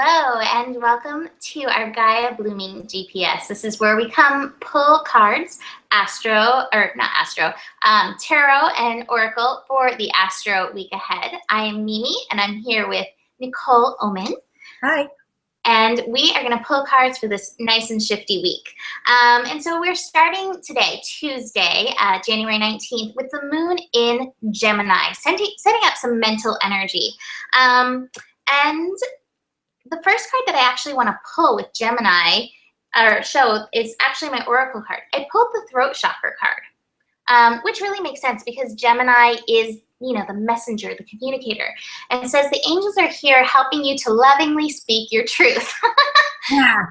Hello, and welcome to our Gaia Blooming GPS. This is where we come pull cards, tarot and oracle for the astro week ahead. I am Mimi, and I'm here with Nicole Oman. Hi. And we are going to pull cards for this nice and shifty week. And so we're starting today, Tuesday, January 19th, with the moon in Gemini, setting up some mental energy. And the first card that I actually want to pull with Gemini, or show, is actually my oracle card. I pulled the throat chakra card, which really makes sense because Gemini is, the messenger, the communicator, and it says the angels are here helping you to lovingly speak your truth. Yeah.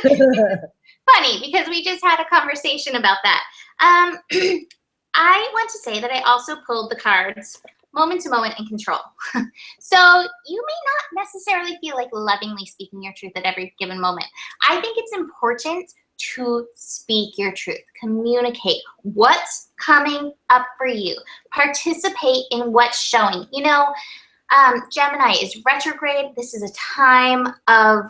Funny, because we just had a conversation about that. I want to say that I also pulled the cards moment to moment and control. So you may not necessarily feel like lovingly speaking your truth at every given moment. I think it's important to speak your truth, communicate what's coming up for you, participate in what's showing. Gemini is retrograde. This is a time of,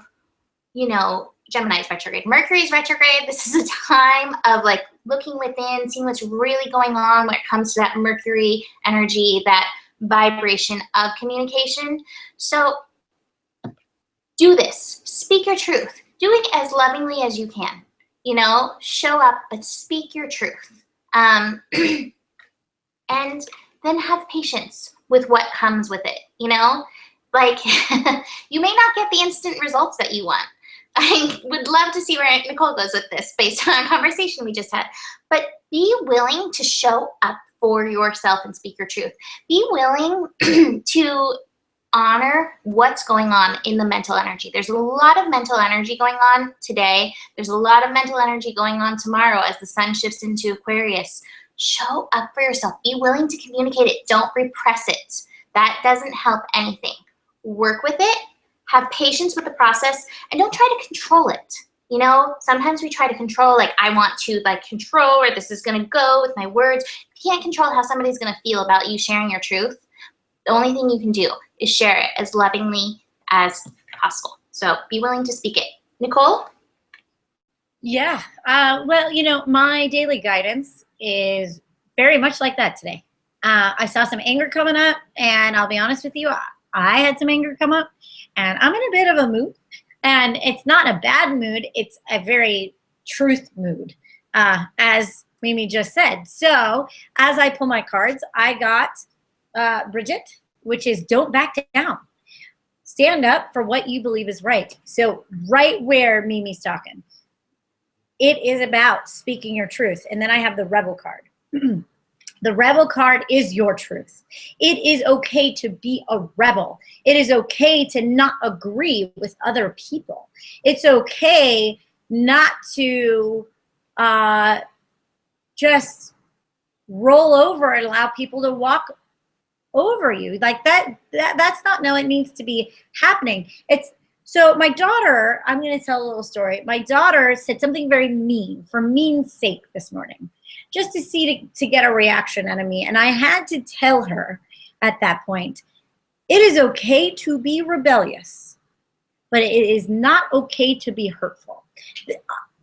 Gemini is retrograde. Mercury is retrograde. This is a time of like looking within, seeing what's really going on when it comes to that Mercury energy, that vibration of communication. So do this. Speak your truth. Do it as lovingly as you can. Show up, but speak your truth. And then have patience with what comes with it. Like you may not get the instant results that you want. I would love to see where Nicole goes with this based on a conversation we just had. But be willing to show up for yourself and speak your truth. Be willing to honor what's going on in the mental energy. There's a lot of mental energy going on today. There's a lot of mental energy going on tomorrow as the sun shifts into Aquarius. Show up for yourself. Be willing to communicate it. Don't repress it. That doesn't help anything. Work with it. Have patience with the process, and don't try to control it. Sometimes we try to control, like I want to control where this is going to go with my words. You can't control how somebody's going to feel about you sharing your truth. The only thing you can do is share it as lovingly as possible. So be willing to speak it. Nicole? Yeah. Well, my daily guidance is very much like that today. I saw some anger coming up, and I'll be honest with you, I had some anger come up, and I'm in a bit of a mood. And it's not a bad mood. It's a very truth mood, as Mimi just said. So as I pull my cards, I got Bridget, which is don't back down. Stand up for what you believe is right. So right where Mimi's talking, it is about speaking your truth. And then I have the Rebel card. The Rebel card is your truth. It is okay to be a rebel. It is okay to not agree with other people. It's okay not to just roll over and allow people to walk over you. Like that's not, no, it needs to be happening. So my daughter, I'm going to tell a little story. My daughter said something very mean, for mean's sake, this morning, just to get a reaction out of me. And I had to tell her at that point, it is okay to be rebellious, but it is not okay to be hurtful.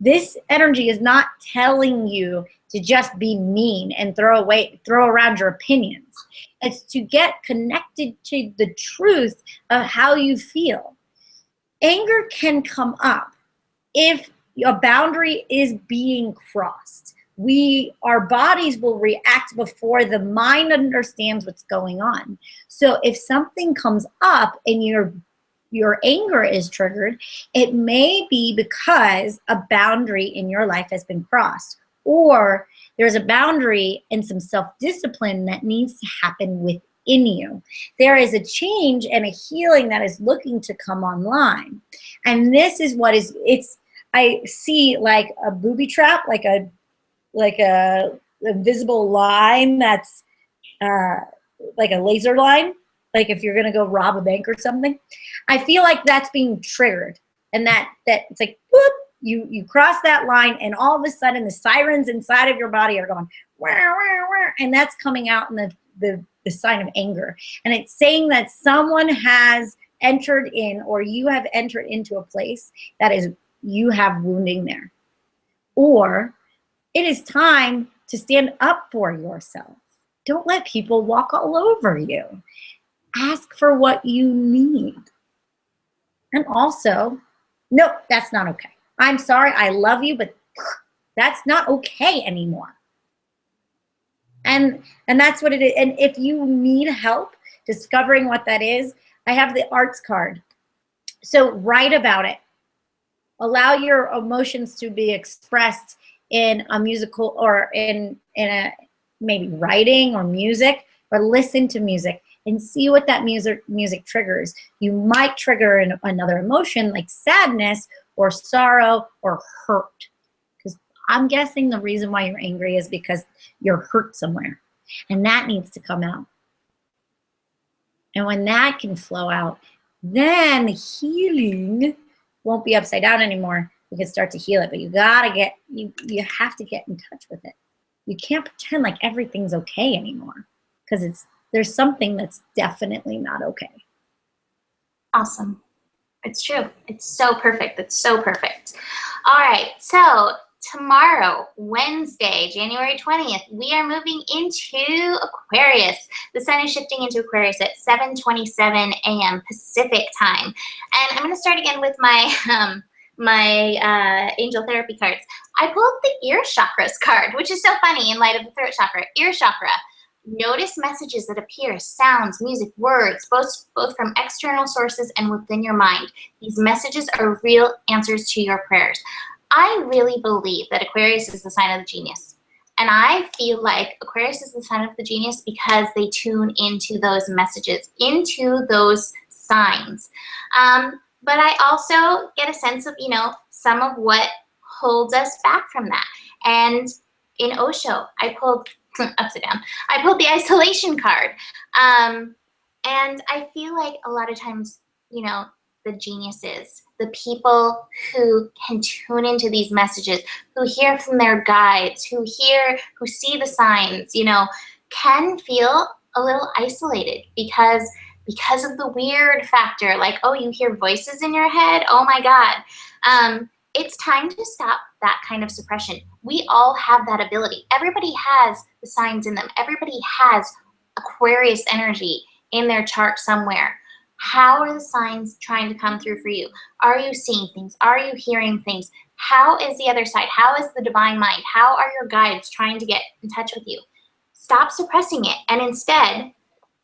This energy is not telling you to just be mean and throw around your opinions. It's to get connected to the truth of how you feel. Anger can come up if a boundary is being crossed. Our bodies will react before the mind understands what's going on. So if something comes up and your anger is triggered, it may be because a boundary in your life has been crossed, or there's a boundary and some self-discipline that needs to happen within you. There is a change and a healing that is looking to come online. And this is what I see like a booby trap, like a invisible line that's like a laser line, like if you're gonna go rob a bank or something. I feel like that's being triggered, and that it's like whoop, you cross that line, and all of a sudden the sirens inside of your body are going wah, wah, wah, and that's coming out in the sign of anger. And it's saying that someone has entered in, or you have entered into a place that is, you have wounding there. Or it is time to stand up for yourself. Don't let people walk all over you. Ask for what you need. And also, no, that's not okay. I'm sorry, I love you, but that's not okay anymore. And that's what it is. And if you need help discovering what that is, I have the arts card. So write about it. Allow your emotions to be expressed in a musical, or in a maybe writing or music, or listen to music and see what that music triggers. You might trigger another emotion like sadness or sorrow or hurt. Because I'm guessing the reason why you're angry is because you're hurt somewhere. And that needs to come out. And when that can flow out, then healing won't be upside down anymore. You can start to heal it, but you have to get in touch with it. You can't pretend like everything's okay anymore, because there's something that's definitely not okay. Awesome. It's true. It's so perfect. It's so perfect. All right. So tomorrow, Wednesday, January 20th, we are moving into Aquarius. The sun is shifting into Aquarius at 7:27 a.m. Pacific time. And I'm going to start again with my angel therapy cards. I pulled the ear chakras card, which is so funny in light of the throat chakra. Ear chakra. Notice messages that appear, sounds, music, words, both from external sources and within your mind. These messages are real answers to your prayers. I really believe that Aquarius is the sign of the genius. And I feel like Aquarius is the sign of the genius because they tune into those messages, into those signs. But I also get a sense of, some of what holds us back from that. And in Osho, I pulled upside down. I pulled the isolation card. And I feel like a lot of times, the geniuses, the people who can tune into these messages, who hear from their guides, who see the signs, can feel a little isolated because of the weird factor. Like, oh, you hear voices in your head? Oh my God. It's time to stop that kind of suppression. We all have that ability. Everybody has the signs in them. Everybody has Aquarius energy in their chart somewhere. How are the signs trying to come through for you? Are you seeing things? Are you hearing things? How is the other side? How is the divine mind? How are your guides trying to get in touch with you? Stop suppressing it and instead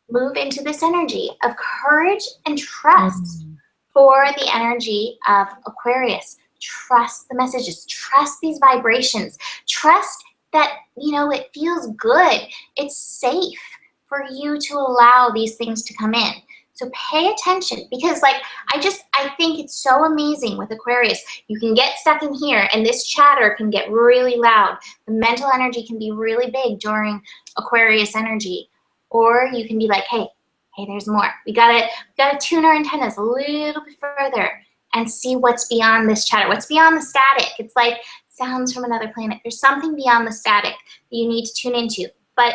move into this energy of courage and trust for the energy of Aquarius. Trust the messages. Trust these vibrations. Trust that, it feels good. It's safe for you to allow these things to come in. So pay attention, because I think it's so amazing with Aquarius. You can get stuck in here and this chatter can get really loud. The mental energy can be really big during Aquarius energy. Or you can be like, hey, there's more. We gotta tune our antennas a little bit further and see what's beyond this chatter. What's beyond the static? It's like sounds from another planet. There's something beyond the static that you need to tune into. But,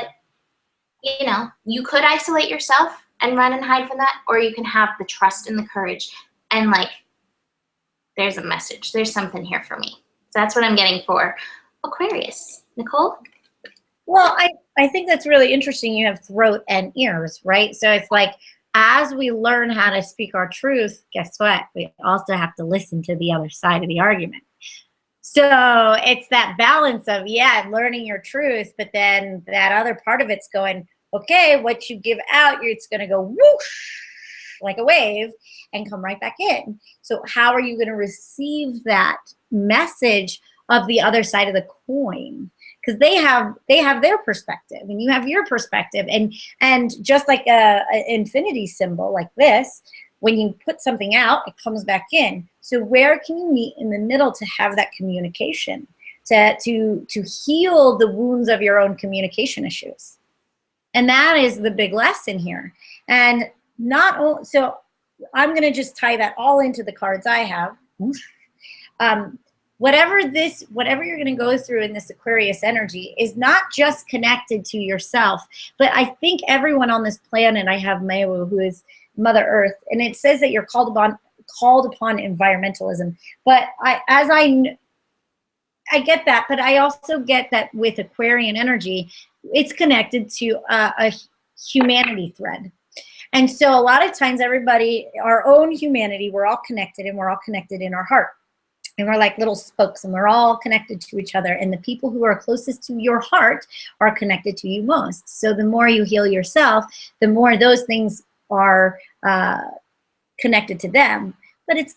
you could isolate yourself and run and hide from that, or you can have the trust and the courage and there's a message. There's something here for me. So that's what I'm getting for Aquarius. Nicole? Well, I think that's really interesting. You have throat and ears, right? So it's like, as we learn how to speak our truth, guess what? We also have to listen to the other side of the argument. So it's that balance of, learning your truth, but then that other part of it's going, okay, what you give out, it's going to go whoosh like a wave and come right back in. So how are you going to receive that message of the other side of the coin? Because they have their perspective and you have your perspective, and just like a infinity symbol like this, when you put something out, it comes back in. So where can you meet in the middle to have that communication, to heal the wounds of your own communication issues? And that is the big lesson here. And so I'm going to just tie that all into the cards I have. Whatever you're going to go through in this Aquarius energy is not just connected to yourself, but I think everyone on this planet, I have Mayu, who is Mother Earth. And it says that you're called upon environmentalism. But I get that, but I also get that with Aquarian energy, it's connected to a humanity thread. And so a lot of times everybody, our own humanity, we're all connected, and we're all connected in our heart. And we're like little spokes, and we're all connected to each other. And the people who are closest to your heart are connected to you most. So the more you heal yourself, the more those things are connected to them. But it's,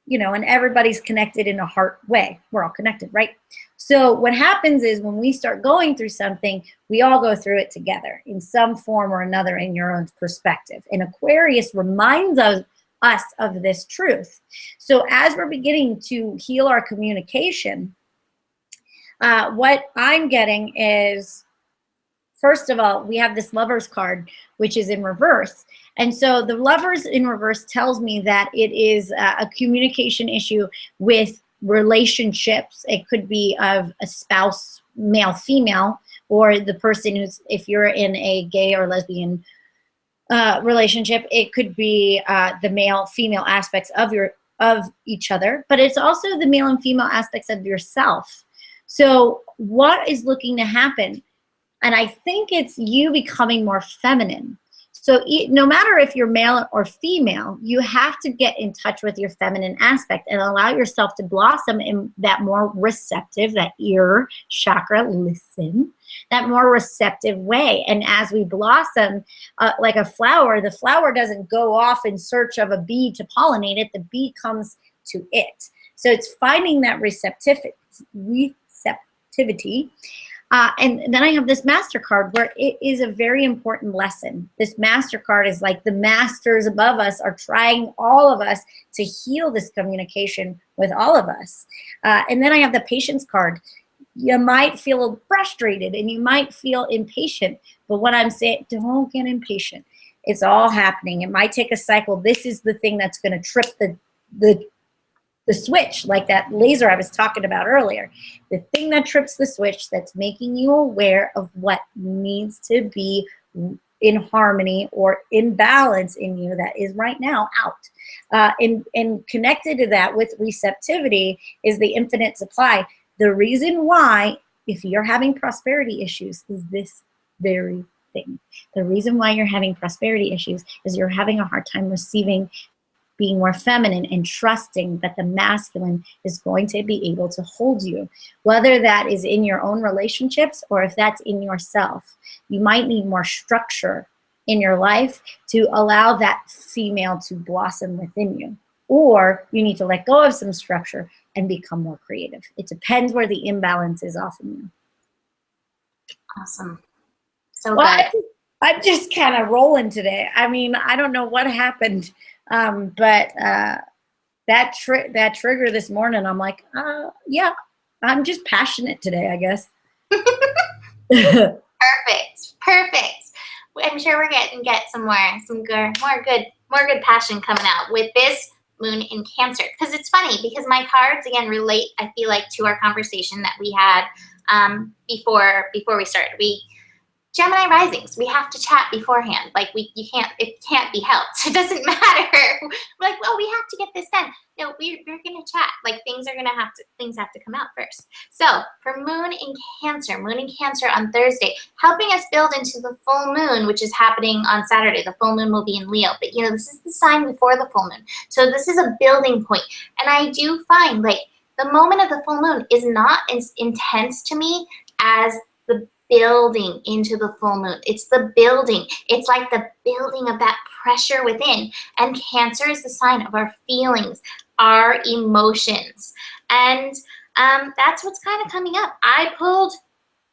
you know, and everybody's connected in a heart way. We're all connected, right? So what happens is when we start going through something, we all go through it together in some form or another in your own perspective. And Aquarius reminds us of this truth. So as we're beginning to heal our communication, what I'm getting is, first of all, we have this Lovers card, which is in reverse. And so the Lovers in reverse tells me that it is a communication issue with relationships. It could be of a spouse, male, female, or the person who's, if you're in a gay or lesbian relationship, it could be the male, female aspects of each other, but it's also the male and female aspects of yourself. So what is looking to happen? And I think it's you becoming more feminine. So no matter if you're male or female, you have to get in touch with your feminine aspect and allow yourself to blossom in that more receptive, that ear chakra, listen, that more receptive way. And as we blossom like a flower, the flower doesn't go off in search of a bee to pollinate it. The bee comes to it. So it's finding that receptivity. And then I have this MasterCard where it is a very important lesson. This MasterCard is like the masters above us are trying all of us to heal this communication with all of us. And then I have the Patience card. You might feel frustrated and you might feel impatient, but what I'm saying, don't get impatient. It's all happening. It might take a cycle. This is the thing that's going to trip the switch, like that laser I was talking about earlier. The thing that trips the switch, that's making you aware of what needs to be in harmony or in balance in you that is right now out. And connected to that with receptivity is the infinite supply. The reason why, if you're having prosperity issues, is this very thing. The reason why you're having prosperity issues is you're having a hard time receiving, being more feminine and trusting that the masculine is going to be able to hold you, whether that is in your own relationships or if that's in yourself. You might need more structure in your life to allow that female to blossom within you, or you need to let go of some structure and become more creative. It depends where the imbalance is often you. Awesome. So good. I'm just kind of rolling today. I mean, I don't know what happened. But that trigger this morning, I'm like, yeah, I'm just passionate today, I guess. Perfect. I'm sure we're getting some more good passion coming out with this moon in Cancer. Because it's funny, because my cards again relate, I feel like, to our conversation that we had before we started. Gemini risings, we have to chat beforehand. Like it can't be helped. It doesn't matter. We're like, well, we have to get this done. No, we're gonna chat. Like things have to come out first. So for moon in Cancer on Thursday, helping us build into the full moon, which is happening on Saturday. The full moon will be in Leo, but this is the sign before the full moon. So this is a building point. And I do find like the moment of the full moon is not as intense to me as the building into the full moon. It's the building. It's like the building of that pressure within. And Cancer is the sign of our feelings, our emotions. And that's what's kind of coming up. I pulled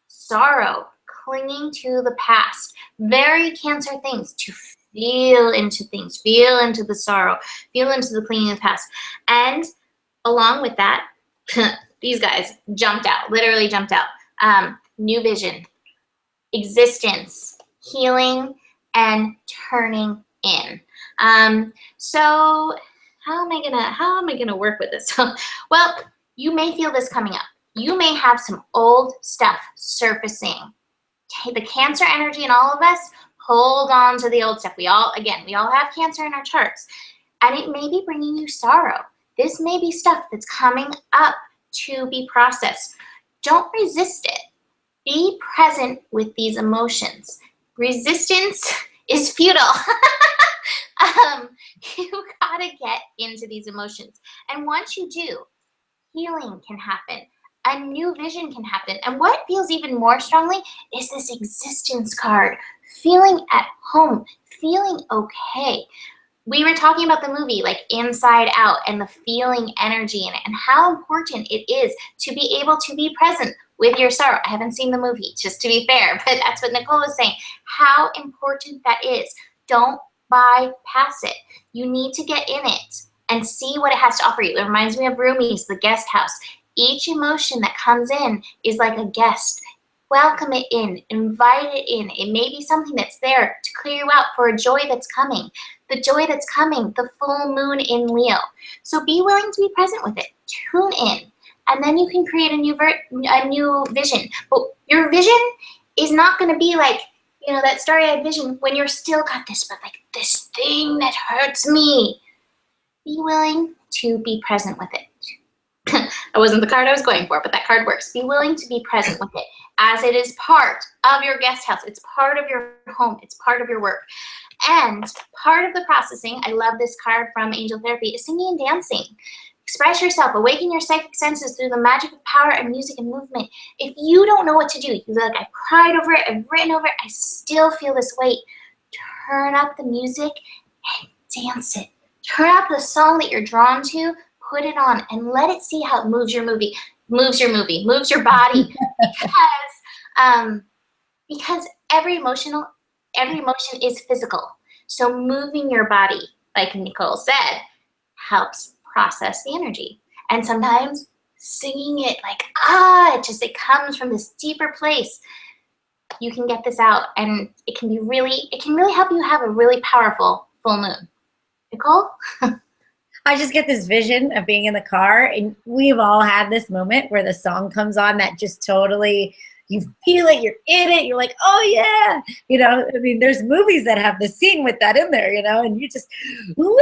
sorrow, clinging to the past. Very Cancer things, to feel into things, feel into the sorrow, feel into the clinging of the past. And along with that, these guys literally jumped out. New vision, existence, healing, and turning in. So how am I gonna work with this? Well, you may feel this coming up. You may have some old stuff surfacing. Okay, the Cancer energy in all of us hold on to the old stuff. We all have Cancer in our charts, and it may be bringing you sorrow. This may be stuff that's coming up to be processed. Don't resist it. Be present with these emotions. Resistance is futile. You gotta get into these emotions. And once you do, healing can happen. A new vision can happen. And what feels even more strongly is this existence card. Feeling at home, feeling okay. We were talking about the movie, like Inside Out, and the feeling energy in it, and how important it is to be able to be present with your sorrow. I haven't seen the movie, just to be fair, but that's what Nicole was saying. How important that is. Don't bypass it. You need to get in it and see what it has to offer you. It reminds me of Rumi's, the guest house. Each emotion that comes in is like a guest. Welcome it in, invite it in. It may be something that's there to clear you out for a joy that's coming. The joy that's coming, the full moon in Leo. So be willing to be present with it. Tune in. And then you can create a new vision. But your vision is not going to be like, you know, that starry-eyed vision when you're still got this, but like this thing that hurts me. Be willing to be present with it. That wasn't the card I was going for, but that card works. Be willing to be present with it as it is part of your guest house. It's part of your home. It's part of your work. And part of the processing, I love this card from Angel Therapy, is singing and dancing. Express yourself, awaken your psychic senses through the magic of power and music and movement. If you don't know what to do, you're like, I've cried over it, I've written over it, I still feel this weight. Turn up the music and dance it. Turn up the song that you're drawn to, put it on, and let it see how it moves your moves your body. Because every emotion is physical. So moving your body, like Nicole said, helps process the energy. And sometimes singing it like, it comes from this deeper place. You can get this out, and it can really help you have a really powerful full moon. Nicole? I just get this vision of being in the car, and we've all had this moment where the song comes on that just totally, you feel it, you're in it, you're like, oh yeah. You know, I mean, there's movies that have the scene with that in there, you know, and you just, wah!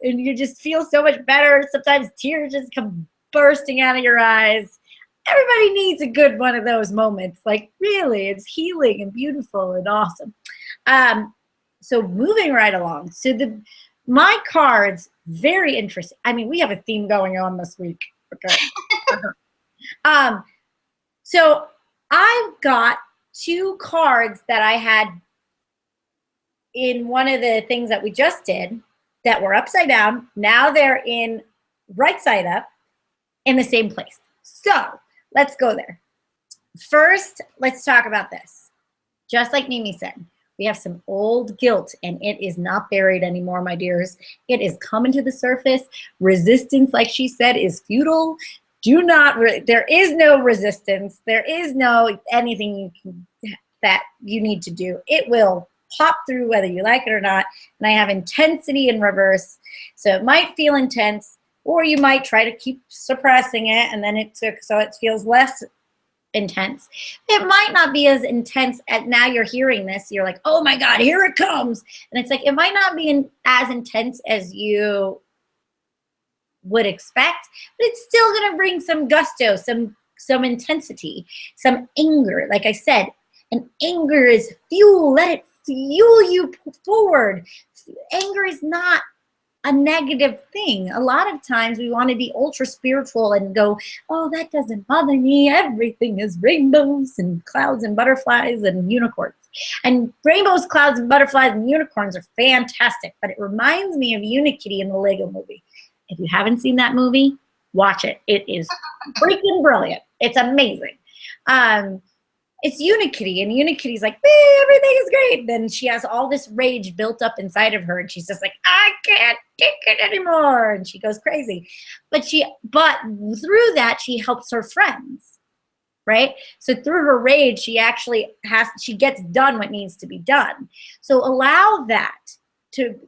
And you just feel so much better. Sometimes tears just come bursting out of your eyes. Everybody needs a good one of those moments. Like, really, it's healing and beautiful and awesome. So moving right along. So my cards, very interesting. I mean, we have a theme going on this week. Okay. So I've got two cards that I had in one of the things that we just did that were upside down. Now they're in right side up in the same place. So let's go there. First, let's talk about this. Just like Mimi said, we have some old guilt, and it is not buried anymore, my dears. It is coming to the surface. Resistance, like she said, is futile. There is no resistance. There is no anything that you need to do. It will pop through whether you like it or not. And I have intensity in reverse. So it might feel intense, or you might try to keep suppressing it, and then so it feels less intense. It might not be as intense as now you're hearing this. You're like, oh my God, here it comes. And it's like, it might not be as intense as you would expect, but it's still going to bring some gusto, some intensity, some anger. Like I said, and anger is fuel. Let it fuel you forward. Anger is not a negative thing. A lot of times we want to be ultra spiritual and go, oh, that doesn't bother me. Everything is rainbows and clouds and butterflies and unicorns. And rainbows, clouds, and butterflies and unicorns are fantastic, but it reminds me of Unikitty in the Lego movie. If you haven't seen that movie, watch it. It is freaking brilliant. It's amazing. It's Unikitty, and Unikitty's like, everything is great. Then she has all this rage built up inside of her, and she's just like, I can't take it anymore, and she goes crazy. But through that, she helps her friends, right? So through her rage, she gets done what needs to be done. So allow that to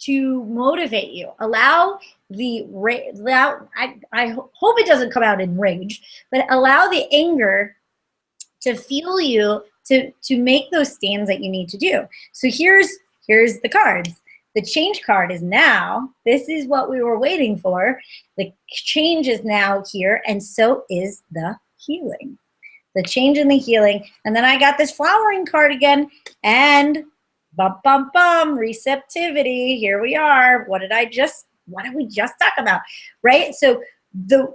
motivate you. Allow I hope it doesn't come out in rage, but allow the anger to fuel you to make those stands that you need to do. So here's the cards. The change card is now. This is what we were waiting for. The change is now here, and so is the healing. The change and the healing. And then I got this flowering card again, and bum, bum, bum, receptivity. Here we are. What did we just talk about? Right? So the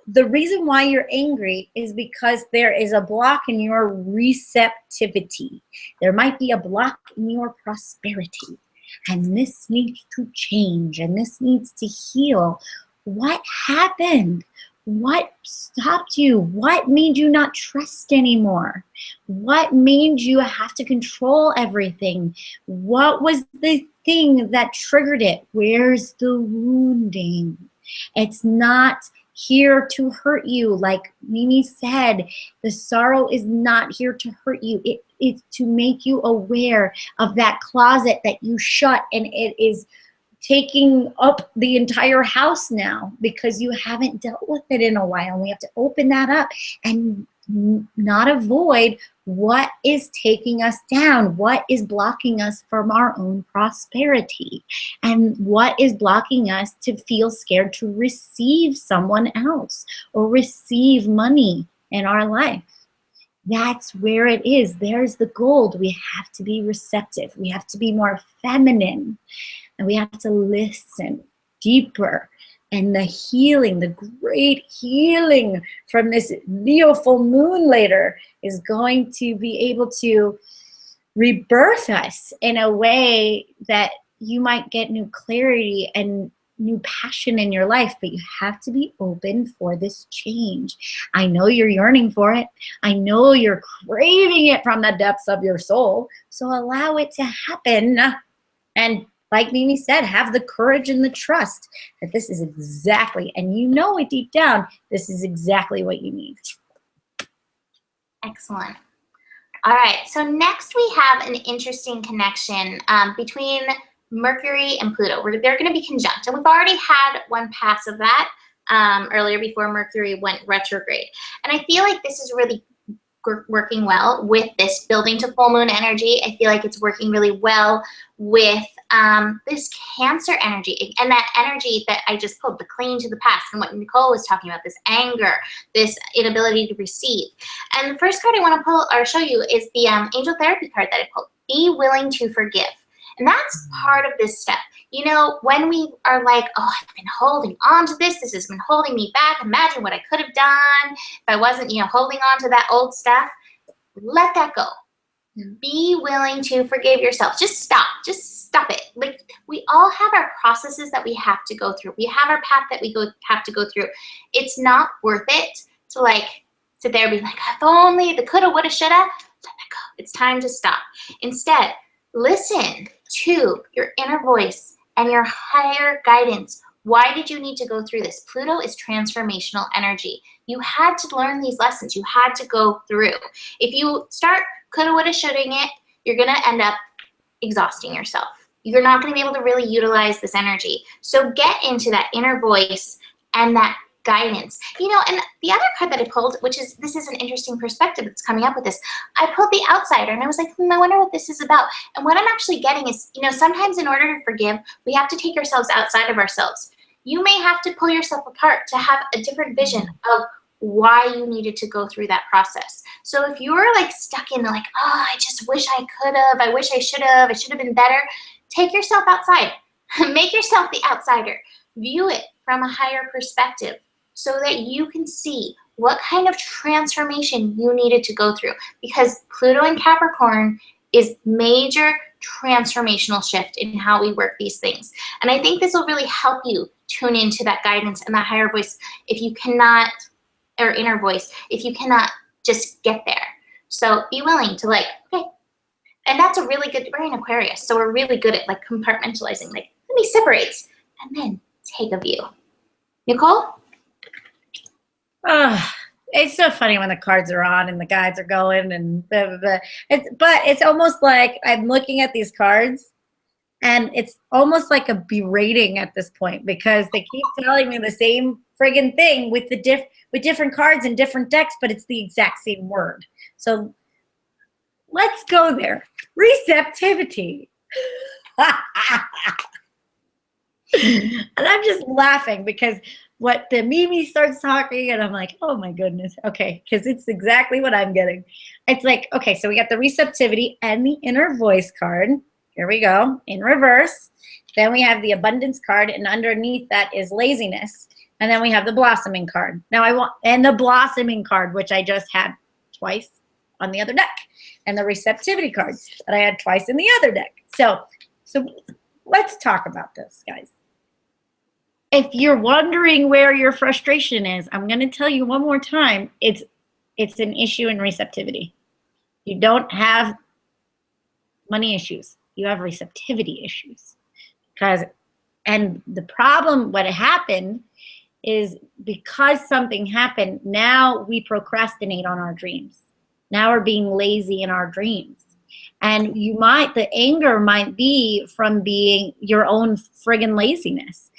reason why you're angry is because there is a block in your receptivity. There might be a block in your prosperity. And this needs to change, and this needs to heal. What happened? What stopped you? What made you not trust anymore? What made you have to control everything? What was the thing that triggered it? Where's the wounding? It's not here to hurt you. Like Mimi said, the sorrow is not here to hurt you. It's to make you aware of that closet that you shut, and it is taking up the entire house now because you haven't dealt with it in a while. And we have to open that up and not avoid what is taking us down, what is blocking us from our own prosperity, and what is blocking us to feel scared to receive someone else or receive money in our life. That's where it is. There's the gold. We have to be receptive. We have to be more feminine. And we have to listen deeper. And the healing, the great healing from this Leo full moon later is going to be able to rebirth us in a way that you might get new clarity and new passion in your life, but you have to be open for this change. I know you're yearning for it. I know you're craving it from the depths of your soul. So allow it to happen. And like Mimi said, have the courage and the trust that this is exactly, and you know it deep down, this is exactly what you need. Excellent. All right, so next we have an interesting connection between Mercury and Pluto. They're going to be conjunct, and we've already had one pass of that earlier before Mercury went retrograde. And I feel like this is really working well with this building to full moon energy. I feel like it's working really well with this Cancer energy, and that energy that I just pulled, the clinging to the past, and what Nicole was talking about, this anger, this inability to receive. And the first card I want to pull or show you is the angel therapy card that I pulled. Be willing to forgive. And that's part of this step. You know, when we are like, oh, I've been holding on to this. This has been holding me back. Imagine what I could have done if I wasn't, holding on to that old stuff. Let that go. Be willing to forgive yourself. Just stop. Just stop it. Like, we all have our processes that we have to go through. We have our path that we have to go through. It's not worth it to sit there and be like, if only the coulda, woulda, shoulda. Let that go. It's time to stop. Instead, listen to your inner voice and your higher guidance. Why did you need to go through this? Pluto is transformational energy. You had to learn these lessons. You had to go through. If you start coulda, woulda, shoulda-ing it, you're going to end up exhausting yourself. You're not going to be able to really utilize this energy. So get into that inner voice and that guidance. And the other card that I pulled, this is an interesting perspective that's coming up with this. I pulled the outsider, and I was like, I wonder what this is about. And what I'm actually getting is, sometimes in order to forgive, we have to take ourselves outside of ourselves. You may have to pull yourself apart to have a different vision of why you needed to go through that process. So if you're stuck in I just wish I could have, I wish I should have been better, take yourself outside. Make yourself the outsider. View it from a higher perspective so that you can see what kind of transformation you needed to go through. Because Pluto in Capricorn is major transformational shift in how we work these things. And I think this will really help you tune into that guidance and that higher voice if you cannot, or inner voice, if you cannot just get there. So be willing to okay. And that's a really good, we're in Aquarius, so we're really good at compartmentalizing, let me separate and then take a view. Nicole? It's so funny when the cards are on and the guides are going and blah, blah, blah. But it's almost like I'm looking at these cards and it's almost like a berating at this point because they keep telling me the same friggin' thing with different cards and different decks, but it's the exact same word. So let's go there. Receptivity. And I'm just laughing because what the Mimi starts talking, and I'm like, oh my goodness. Okay, because it's exactly what I'm getting. It's like, okay, so we got the receptivity and the inner voice card. Here we go, in reverse. Then we have the abundance card, and underneath that is laziness. And then we have the blossoming card. Now and the blossoming card, which I just had twice on the other deck. And the receptivity cards that I had twice in the other deck. So let's talk about this, guys. If you're wondering where your frustration is, I'm going to tell you one more time. It's an issue in receptivity. You don't have money issues. You have receptivity issues. And the problem, what happened is because something happened, now we procrastinate on our dreams. Now we're being lazy in our dreams. And the anger might be from being your own friggin' laziness,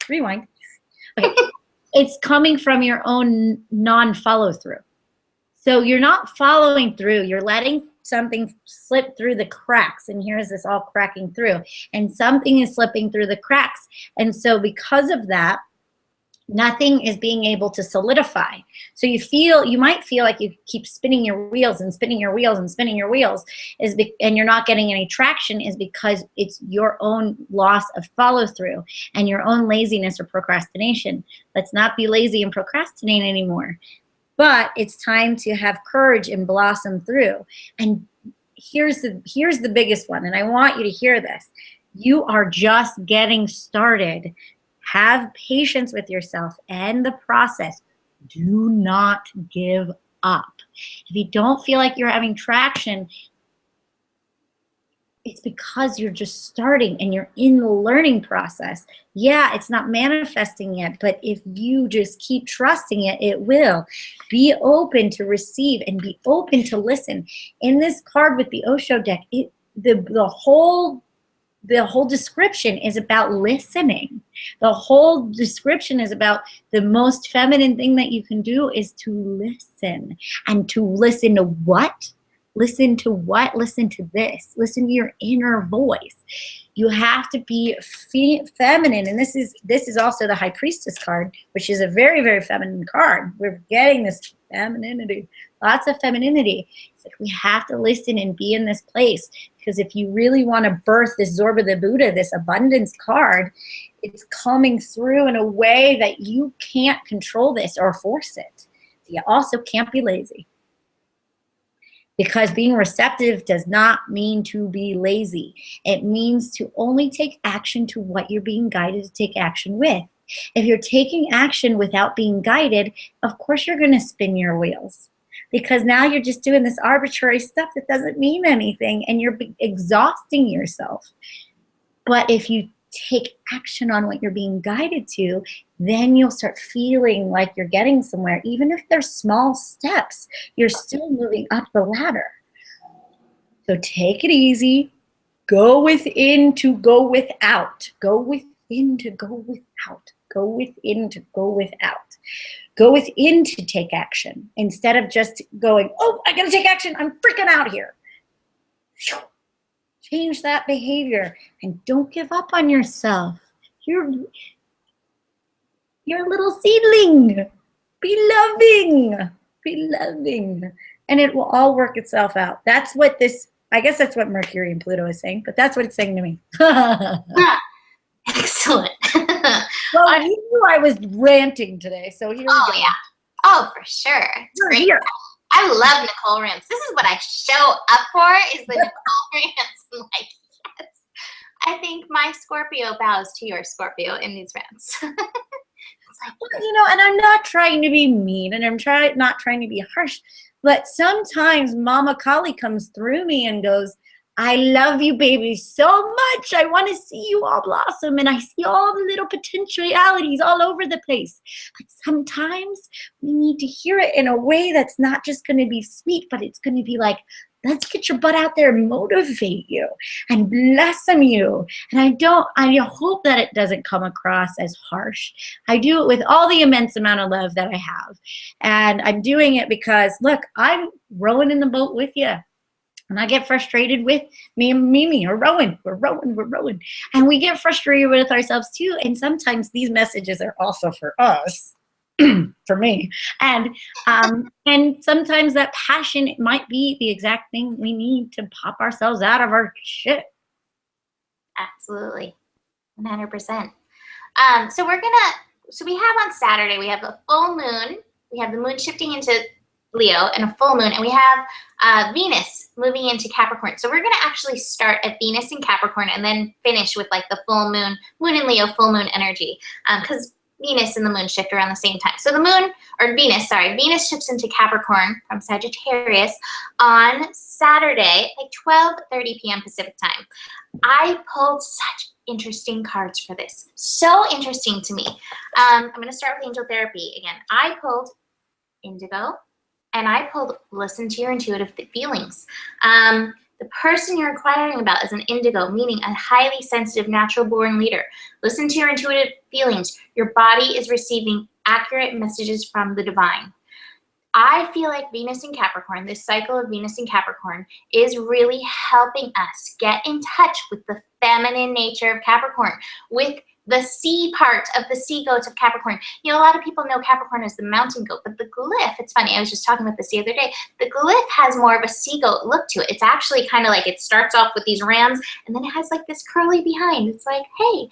rewind. Okay. It's coming from your own non-follow through. So you're not following through. You're letting something slip through the cracks. And here's this all cracking through. And something is slipping through the cracks. And so because of that, nothing is being able to solidify. So you might feel like you keep spinning your wheels and spinning your wheels and spinning your wheels, and you're not getting any traction, is because it's your own loss of follow through and your own laziness or procrastination. Let's not be lazy and procrastinate anymore. But it's time to have courage and blossom through. And here's the biggest one, and I want you to hear this. You are just getting started. Have patience with yourself and the process. Do not give up. If you don't feel like you're having traction, it's because you're just starting and you're in the learning process. Yeah, it's not manifesting yet, but if you just keep trusting it, it will. Be open to receive and be open to listen. In this card with the Osho deck, the whole description is about listening. The whole description is about the most feminine thing that you can do is to listen. And to listen to what? Listen to what? Listen to this. Listen to your inner voice. You have to be feminine. And this is also the High Priestess card, which is a very, very feminine card. We're getting this femininity, lots of femininity. It's like we have to listen and be in this place. Because if you really want to birth this Zorba the Buddha, this abundance card, it's coming through in a way that you can't control this or force it. You also can't be lazy. Because being receptive does not mean to be lazy. It means to only take action to what you're being guided to take action with. If you're taking action without being guided, of course you're going to spin your wheels. Because now you're just doing this arbitrary stuff that doesn't mean anything and you're exhausting yourself. But if you take action on what you're being guided to, then you'll start feeling like you're getting somewhere. Even if there's small steps, you're still moving up the ladder. So take it easy. Go within to go without. Go within to go without. Go within to go without. Go within to take action instead of just going, oh, I gotta take action. I'm freaking out here. Change that behavior and don't give up on yourself. You're a little seedling. Be loving. Be loving. And it will all work itself out. That's what I guess that's what Mercury and Pluto is saying, but that's what it's saying to me. Excellent. Well, you knew I was ranting today, so here we go. Yeah. Oh, for sure. It's great. Here. I love Nicole rants. This is what I show up for, is the Nicole rants. I'm like, yes. I think my Scorpio bows to your Scorpio in these rants. It's like, and I'm not trying to be mean, and I'm not trying to be harsh, but sometimes Mama Kali comes through me and goes, I love you, baby, so much. I want to see you all blossom, and I see all the little potentialities all over the place. But sometimes we need to hear it in a way that's not just going to be sweet, but it's going to be like, Let's get your butt out there and motivate you and blossom you. And I hope that it doesn't come across as harsh. I do it with all the immense amount of love that I have. And I'm doing it because, look, I'm rowing in the boat with you. And I get frustrated with me and Mimi are rowing. We're rowing. And we get frustrated with ourselves too. And sometimes these messages are also for us. For me, and sometimes that passion might be the exact thing we need to pop ourselves out of our shit. Absolutely, 100%. So we have on Saturday, we have a full moon. We have the moon shifting into Leo and a full moon, and we have Venus moving into Capricorn. So we're gonna actually start at Venus in Capricorn and then finish with like the full moon in Leo, full moon energy, because Venus and the moon shift around the same time. So Venus shifts into Capricorn from Sagittarius on Saturday, like 12:30 p.m. Pacific time. I pulled such interesting cards for this. So interesting to me. I'm going to start with angel therapy again. I pulled indigo, and I pulled listen to your intuitive feelings. The person you're inquiring about is an indigo, meaning a highly sensitive, natural-born leader. Listen to your intuitive feelings. Your body is receiving accurate messages from the divine. I feel like Venus in Capricorn, this cycle of Venus in Capricorn, is really helping us get in touch with the feminine nature of Capricorn, with the sea part of the sea goat of Capricorn. You know, a lot of people know Capricorn as the mountain goat, but the glyph, it's funny, I was just talking about this the other day, the glyph has more of a sea goat look to it. It's actually kind of like it starts off with these rams, and then it has like this curly behind. It's like, hey,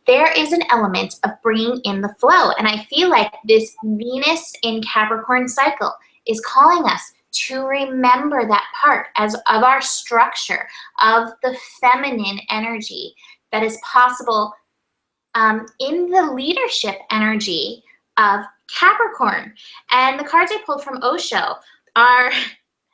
there is an element of bringing in the flow. And I feel like this Venus in Capricorn cycle is calling us to remember that part of our structure, of the feminine energy that is possible in the leadership energy of Capricorn. And the cards I pulled from Osho are,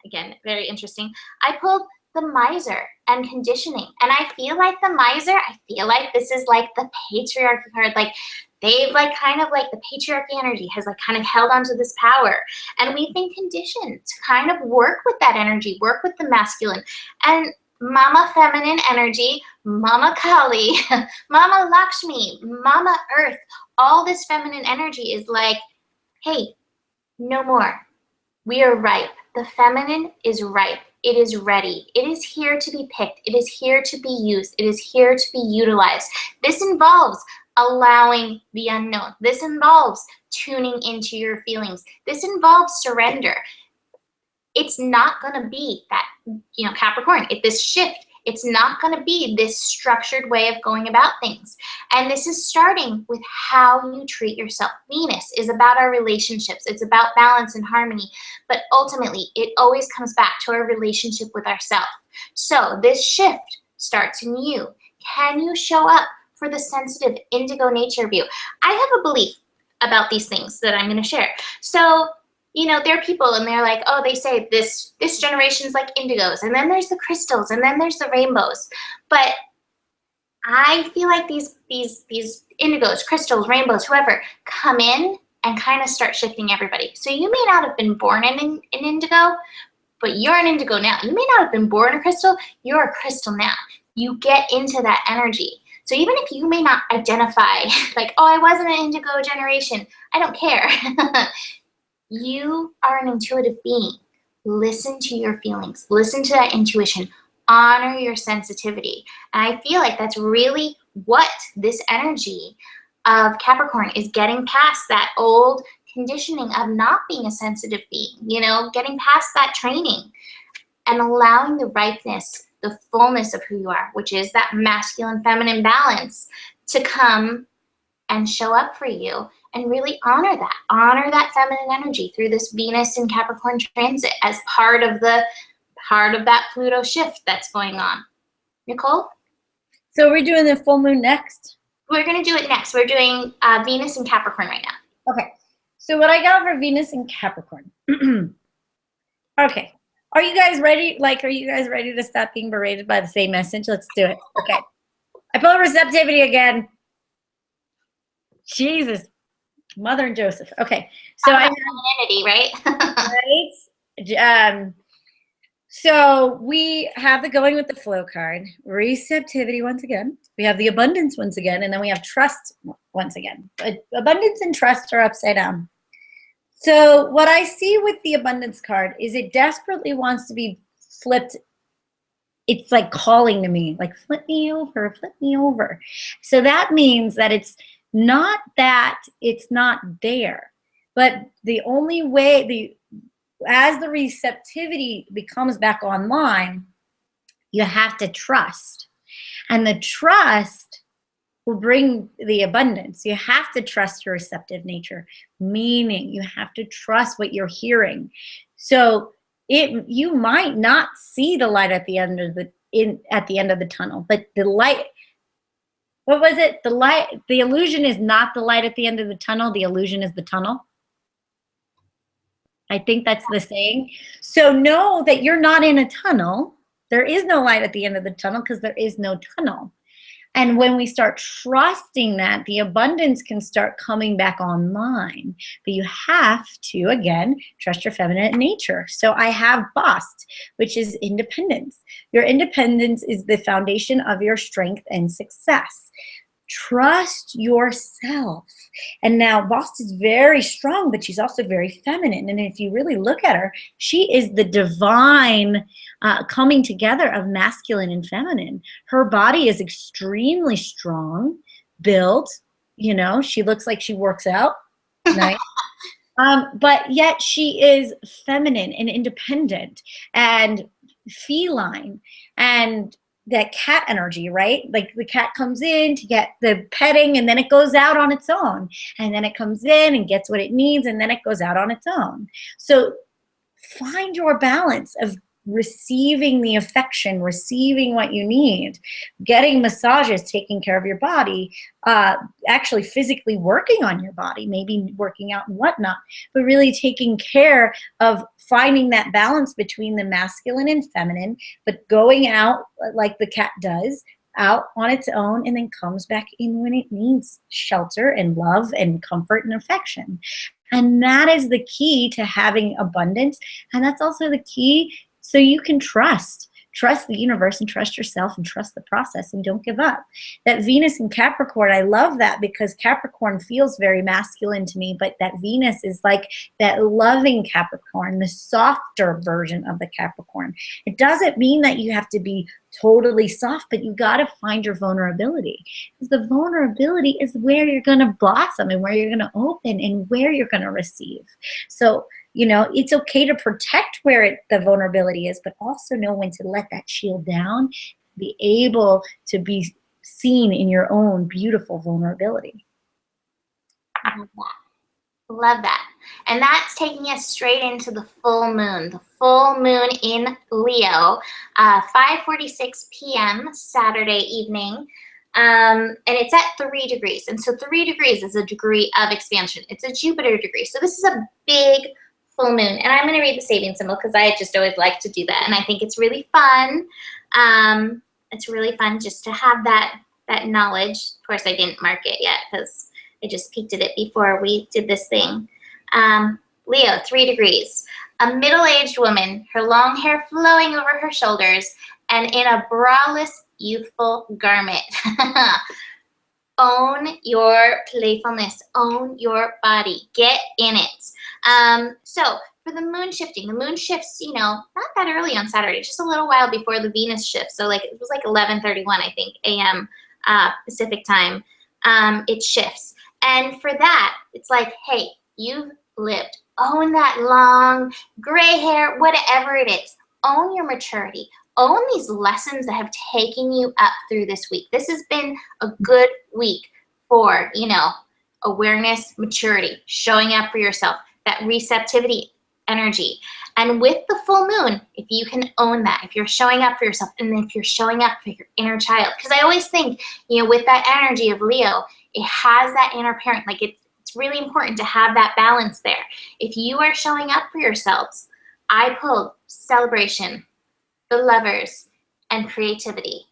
again, very interesting. I pulled the miser and conditioning. And I feel like the miser, I feel like this is like the patriarchy card. Like they've like kind of like the patriarchy energy has like kind of held onto this power. And we've been conditioned to kind of work with that energy, work with the masculine. And Mama feminine energy, Mama Kali, Mama Lakshmi, Mama Earth, all this feminine energy is like, hey, no more. We are ripe. The feminine is ripe. It is ready. It is here to be picked. It is here to be used. It is here to be utilized. This involves allowing the unknown. This involves tuning into your feelings. This involves surrender. It's not going to be that, Capricorn, this shift, it's not going to be this structured way of going about things. And this is starting with how you treat yourself. Venus is about our relationships. It's about balance and harmony. But ultimately, it always comes back to our relationship with ourselves. So this shift starts in you. Can you show up for the sensitive indigo nature of you? I have a belief about these things that I'm going to share. So there are people and they're like, oh, they say this generation's like indigos, and then there's the crystals, and then there's the rainbows. But I feel like these indigos, crystals, rainbows, whoever, come in and kind of start shifting everybody. So you may not have been born an indigo, but you're an indigo now. You may not have been born a crystal, you're a crystal now. You get into that energy. So even if you may not identify like, oh, I wasn't an indigo generation, I don't care. You are an intuitive being. Listen to your feelings. Listen to that intuition. Honor your sensitivity. And I feel like that's really what this energy of Capricorn is getting past that old conditioning of not being a sensitive being, getting past that training and allowing the ripeness, the fullness of who you are, which is that masculine feminine balance, to come and show up for you. And really honor that feminine energy through this Venus and Capricorn transit as part of that Pluto shift that's going on. Nicole? So we're doing the full moon next? We're going to do it next. We're doing Venus and Capricorn right now. Okay. So what I got for Venus and Capricorn. Okay. Are you guys ready? Are you guys ready to stop being berated by the same message? Let's do it. Okay. I pulled receptivity again. Jesus. Mother and Joseph. Okay. So I have femininity, right? right. So we have the going with the flow card, receptivity once again. We have the abundance once again, and then we have trust once again. But abundance and trust are upside down. So what I see with the abundance card is it desperately wants to be flipped. It's like calling to me, like, flip me over, flip me over. So that means that it's not that it's not there, but the only way, as the receptivity becomes back online, you have to trust. And the trust will bring the abundance. You have to trust your receptive nature, meaning you have to trust what you're hearing. So you might not see the light at the end of the tunnel, but the light, what was it? The illusion is not the light at the end of the tunnel. The illusion is the tunnel. I think that's the saying. So know that you're not in a tunnel. There is no light at the end of the tunnel because there is no tunnel. And when we start trusting that, the abundance can start coming back online. But you have to, again, trust your feminine nature. So I have Bast, which is independence. Your independence is the foundation of your strength and success. Trust yourself. And now Bast is very strong, but she's also very feminine. And if you really look at her, she is the divine coming together of masculine and feminine. Her body is extremely strong, built. You know, she looks like she works out. Nice. But yet she is feminine and independent and feline and that cat energy, right? Like the cat comes in to get the petting and then it goes out on its own. And then it comes in and gets what it needs and then it goes out on its own. So find your balance of receiving the affection, receiving what you need, getting massages, taking care of your body, actually physically working on your body, maybe working out and whatnot, but really taking care of finding that balance between the masculine and feminine, but going out like the cat does, out on its own, and then comes back in when it needs shelter and love and comfort and affection. And that is the key to having abundance. And that's also the key so you can trust the universe and trust yourself and trust the process and don't give up. That Venus in Capricorn, I love that because Capricorn feels very masculine to me, but that Venus is like that loving Capricorn, the softer version of the Capricorn. It doesn't mean that you have to be totally soft, but you got to find your vulnerability, because the vulnerability is where you're going to blossom and where you're going to open and where you're going to receive. So, you know, it's okay to protect where the vulnerability is, but also know when to let that shield down, be able to be seen in your own beautiful vulnerability. Love that. Love that. And that's taking us straight into the full moon. The full moon in Leo, 5:46 p.m. Saturday evening. And it's at 3 degrees. And so 3 degrees is a degree of expansion. It's a Jupiter degree. So this is a big full moon. And I'm going to read the saving symbol because I just always like to do that. And I think it's really fun. It's really fun just to have that knowledge. Of course, I didn't mark it yet because I just peeked at it before we did this thing. Leo, 3 degrees. A middle-aged woman, her long hair flowing over her shoulders, and in a braless, youthful garment. Own your playfulness. Own your body. Get in it. So for the moon shifting, the moon shifts, you know, not that early on Saturday, just a little while before the Venus shifts. So like it was like 11:31, I think, a.m. Pacific time. It shifts. And for that, it's like, hey, you've lived. Own that long gray hair, whatever it is. Own your maturity. Own these lessons that have taken you up through this week. This has been a good week for, you know, awareness, maturity, showing up for yourself, that receptivity energy. And with the full moon, if you can own that, if you're showing up for yourself, and if you're showing up for your inner child, because I always think, you know, with that energy of Leo, it has that inner parent. Like it's really important to have that balance there. If you are showing up for yourselves, I pulled celebration, the lovers, and creativity.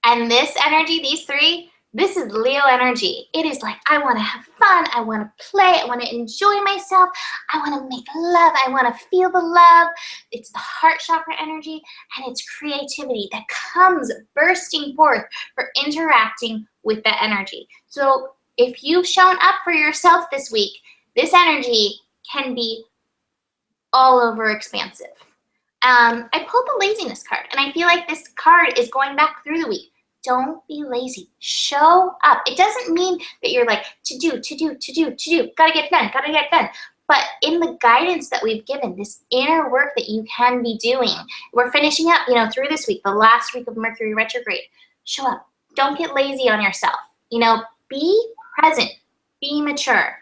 And this energy, these three, This is Leo energy. It is like, I want to have fun. I want to play. I want to enjoy myself. I want to make love. I want to feel the love. It's the heart chakra energy, and it's creativity that comes bursting forth for interacting with that energy. So if you've shown up for yourself this week, this energy can be all over expansive. I pulled the laziness card, and I feel like this card is going back through the week. Don't be lazy. Show up. It doesn't mean that you're like, to do. Gotta get done. But in the guidance that we've given, this inner work that you can be doing, we're finishing up, through this week, the last week of Mercury retrograde. Show up. Don't get lazy on yourself. Be present. Be mature.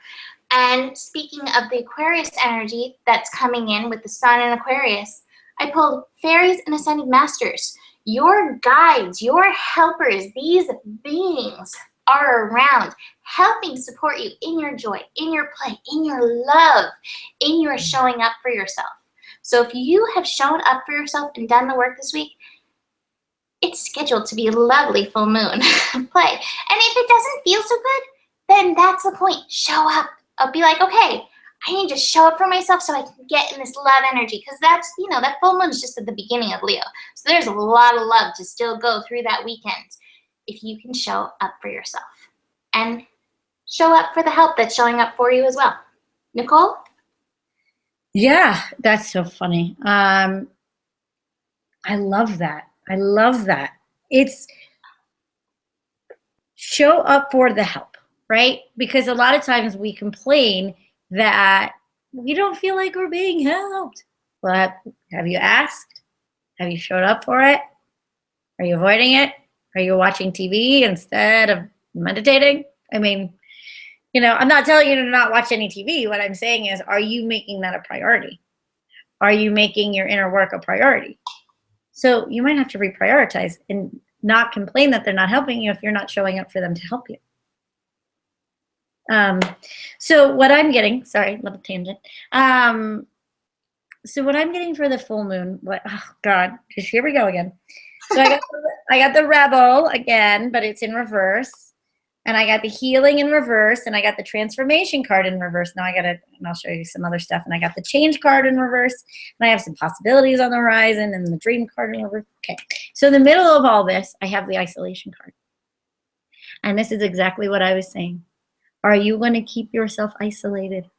And speaking of the Aquarius energy that's coming in with the sun in Aquarius, I pulled fairies and ascended masters. Your guides, your helpers, these beings are around helping support you in your joy, in your play, in your love, in your showing up for yourself. So if you have shown up for yourself and done the work this week, it's scheduled to be a lovely full moon play. And if it doesn't feel so good, then that's the point. Show up. I'll be like, okay, I need to show up for myself so I can get in this love energy, because that's, that full moon is just at the beginning of Leo. So there's a lot of love to still go through that weekend if you can show up for yourself and show up for the help that's showing up for you as well. Nicole? Yeah, that's so funny. I love that. It's show up for the help, right? Because a lot of times we complain that we don't feel like we're being helped. Well, have you asked? Have you showed up for it? Are you avoiding it? Are you watching TV instead of meditating? I mean, I'm not telling you to not watch any TV. What I'm saying is, are you making that a priority? Are you making your inner work a priority? So you might have to reprioritize and not complain that they're not helping you if you're not showing up for them to help you. So what I'm getting, sorry, little tangent. So what I'm getting for the full moon, oh God, just here we go again. So I got the rebel again, but it's in reverse. And I got the healing in reverse, and I got the transformation card in reverse. Now and I'll show you some other stuff. And I got the change card in reverse, and I have some possibilities on the horizon, and the dream card in reverse. Okay, so in the middle of all this, I have the isolation card. And this is exactly what I was saying. Are you going to keep yourself isolated?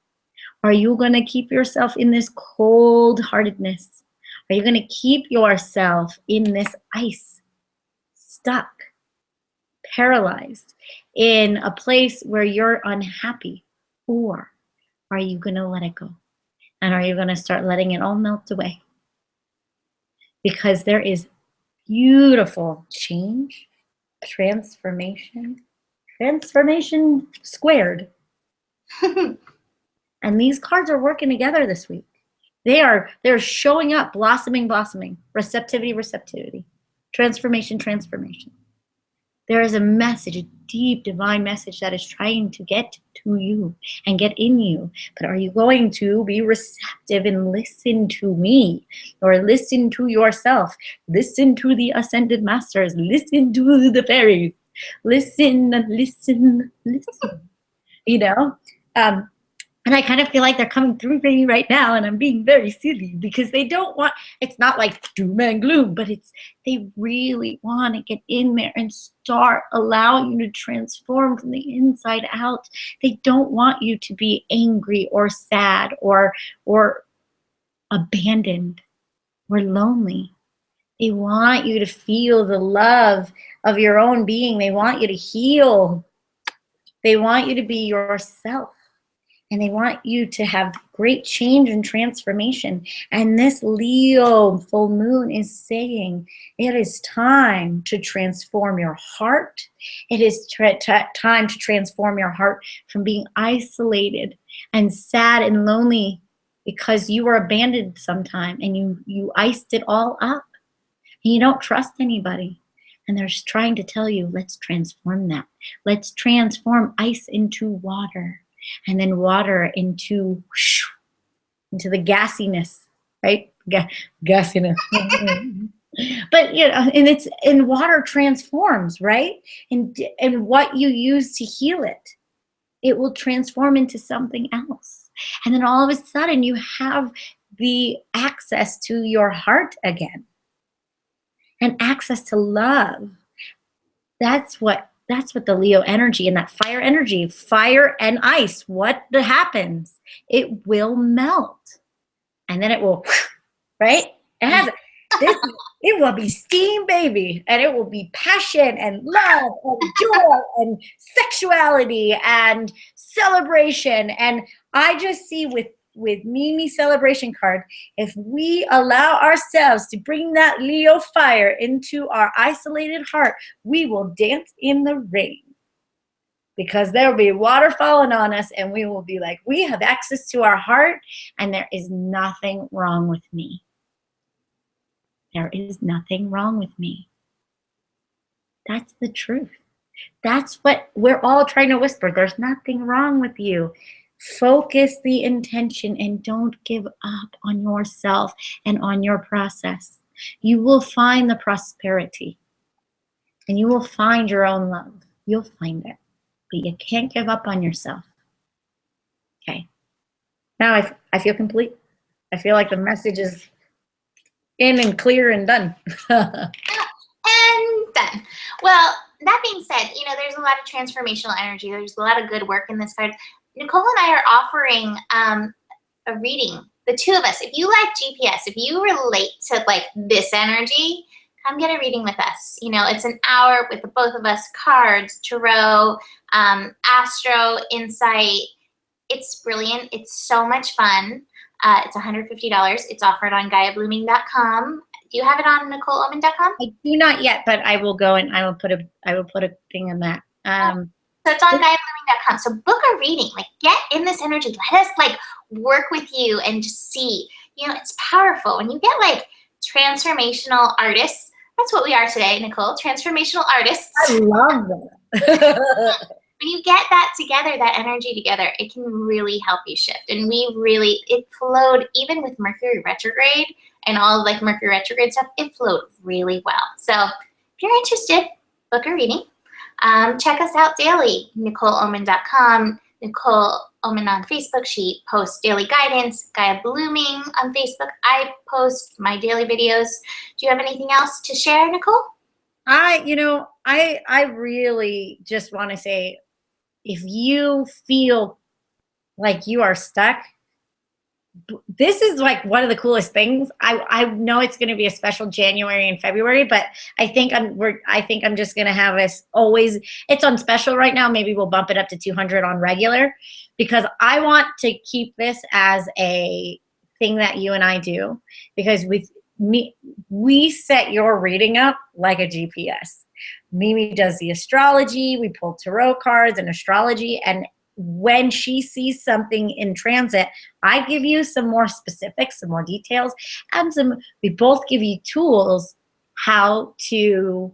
Are you going to keep yourself in this cold-heartedness? Are you going to keep yourself in this ice, stuck, paralyzed, in a place where you're unhappy? Or are you going to let it go? And are you going to start letting it all melt away? Because there is beautiful change, transformation squared. And these cards are working together this week. They're showing up, blossoming, receptivity, transformation. There is a message, a deep divine message that is trying to get to you and get in you. But are you going to be receptive and listen to me, or listen to yourself? Listen to the ascended masters. Listen to the fairies. Listen. And I kind of feel like they're coming through me right now, and I'm being very silly because they don't want, it's not like doom and gloom, but they really want to get in there and start allowing you to transform from the inside out. They don't want you to be angry or sad or abandoned or lonely. They want you to feel the love of your own being. They want you to heal. They want you to be yourself. And they want you to have great change and transformation. And this Leo full moon is saying it is time to transform your heart. It is time to transform your heart from being isolated and sad and lonely because you were abandoned sometime and you iced it all up. And you don't trust anybody. And they're just trying to tell you, let's transform that. Let's transform ice into water. And then water into the gassiness, right? Gassiness. But and water transforms, right? And what you use to heal it, it will transform into something else. And then all of a sudden you have the access to your heart again and access to love. That's what the Leo energy and that fire energy, fire and ice, what happens? It will melt. And then it will, right? It will be steam, baby, and it will be passion and love and joy and sexuality and celebration. And I just see with Mimi celebration card, if we allow ourselves to bring that Leo fire into our isolated heart, we will dance in the rain. Because there will be water falling on us and we will be like, we have access to our heart and there is nothing wrong with me. There is nothing wrong with me. That's the truth. That's what we're all trying to whisper. There's nothing wrong with you. Focus the intention and don't give up on yourself and on your process. You will find the prosperity and you will find your own love. You'll find it. But you can't give up on yourself. Okay. Now I feel complete. I feel like the message is in and clear and done. And done. Well, that being said, there's a lot of transformational energy. There's a lot of good work in this card. Nicole and I are offering a reading, the two of us. If you like GPS, if you relate to like this energy, come get a reading with us. It's an hour with the both of us, cards, tarot, astro, insight. It's brilliant. It's so much fun. It's $150. It's offered on GaiaBlooming.com. Do you have it on NicoleOman.com? I do not yet, but I will go and I will put a thing in that. So it's on GaiaBlooming.com. So book a reading. Like, get in this energy. Let us work with you and just see. It's powerful when you get transformational artists. That's what we are today, Nicole. Transformational artists. I love that. When you get that together, that energy together, it can really help you shift. And it flowed, even with Mercury retrograde and all Mercury retrograde stuff, it flowed really well. So if you're interested, book a reading. Check us out daily, NicoleOman.com, Nicole Oman on Facebook. She posts daily guidance. Gaia Blooming on Facebook. I post my daily videos. Do you have anything else to share, Nicole? I really just want to say, if you feel like you are stuck, this is one of the coolest things. I know it's going to be a special January and February, but I think I'm just going to have us always. It's on special right now. Maybe we'll bump it up to 200 on regular, because I want to keep this as a thing that you and I do, because we set your reading up like a GPS. Mimi does the astrology. We pull tarot cards and astrology, and when she sees something in transit, I give you some more specifics, some more details, and we both give you tools how to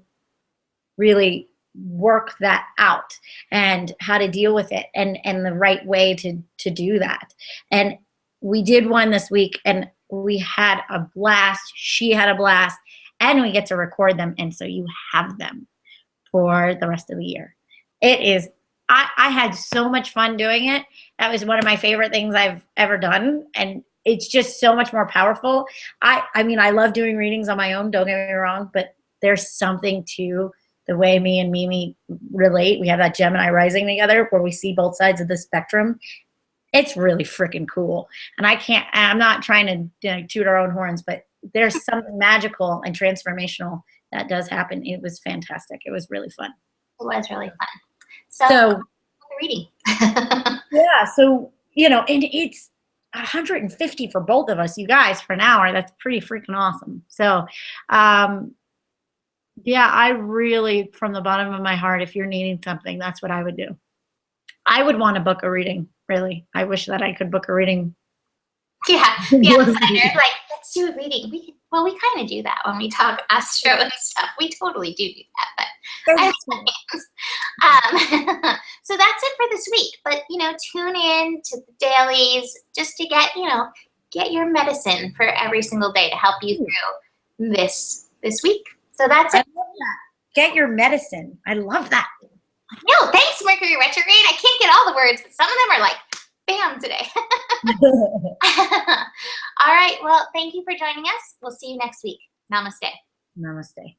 really work that out and how to deal with it and the right way to do that. And we did one this week and we had a blast. She had a blast, and we get to record them. And so you have them for the rest of the year. It is, I had so much fun doing it. That was one of my favorite things I've ever done. And it's just so much more powerful. I mean, I love doing readings on my own, don't get me wrong, but there's something to the way me and Mimi relate. We have that Gemini rising together where we see both sides of the spectrum. It's really freaking cool. And I'm not trying to toot our own horns, but there's something magical and transformational that does happen. It was fantastic. It was really fun. It was really fun. So reading. Yeah. So, and it's 150 for both of us, you guys, for an hour. That's pretty freaking awesome. So, yeah, I really, from the bottom of my heart, if you're needing something, that's what I would do. I would want to book a reading, really. I wish that I could book a reading. Yeah. Let's do a reading. We kind of do that when we talk astro and stuff. We totally do that. But so that's it for this week. But tune in to the dailies just to get your medicine for every single day to help you through this this week. So that's I it. love that. Get your medicine. I love that. No, thanks, Mercury retrograde. I can't get all the words, but some of them are like, bam, today. All right. Well, thank you for joining us. We'll see you next week. Namaste. Namaste.